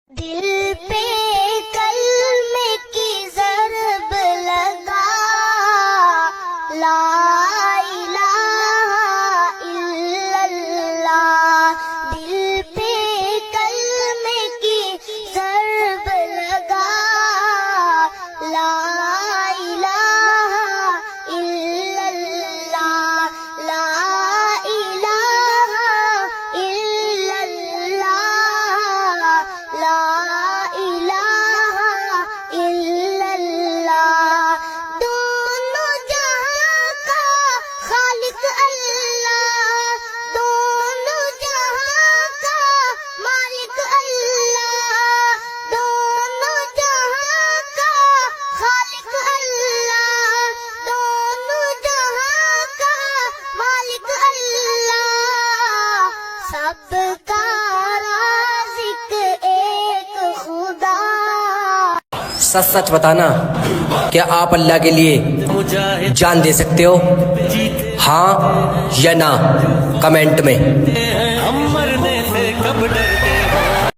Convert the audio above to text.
دل پہ کلمے کی ضرب لگا، لا الہ الا اللہ۔ دل پہ کلمے کی ضرب لگا، لا الہ الا اللہ، لا الہ الا اللہ، لا الہ الا اللہ۔ دونوں جہاں کا خالق اللہ، دونوں جہاں کا مالک اللہ، دونوں جہاں کا خالق اللہ، دونوں جہاں کا مالک اللہ۔ سب کا رازق ایک خدا۔ سچ سچ بتانا، کیا آپ اللہ کے لیے جان دے سکتے ہو؟ ہاں یا نہ کمنٹ میں۔ ہم مرنے سے کب ڈرے